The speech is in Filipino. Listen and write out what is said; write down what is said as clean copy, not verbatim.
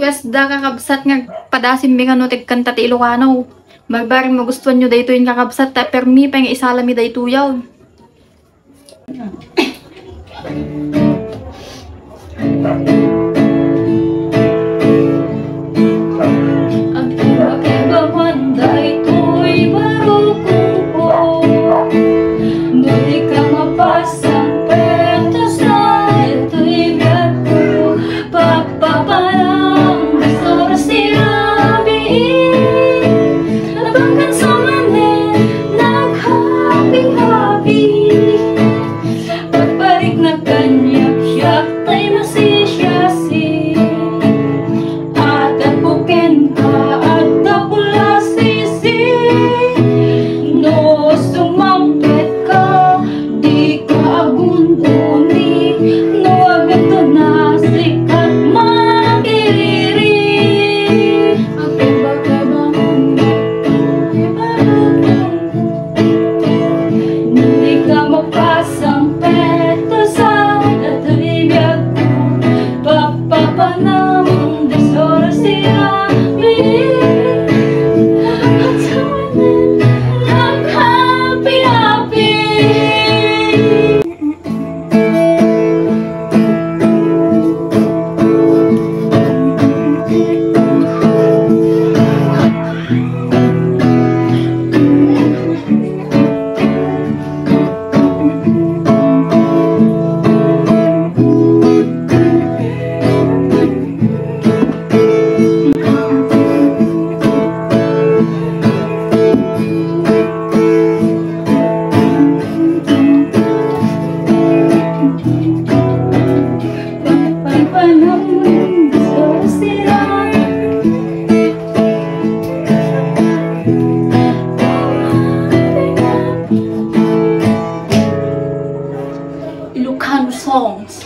request da kakabsat nga padasim mi nga no tigkanta ti Ilocano. Magbaring magustuhan nyo dayto yung kakabsat ta permi pa nga isalami dayto yaw. Ang iba-iba man dayto'y barukong po. Muli ka mapasang pento sa ito'y gato. Papaparang gusto sinabi. Nabanggan sa manin, nag-happy-happy. Pagparik na kanyak-yak, ta'y masisiyasi. At ang puken ka at tapula sisi. No, sumangkit ka, di ka agunduni. No, agato na sikat makiriri. Ang iba-iba mundo, iba-ibang hindi ka mapasang peto sa natalibiyag ko. Papapanamang desora siya at sa manin, nag-happy-happy. Papapanamang desora siya. Ilocano songs.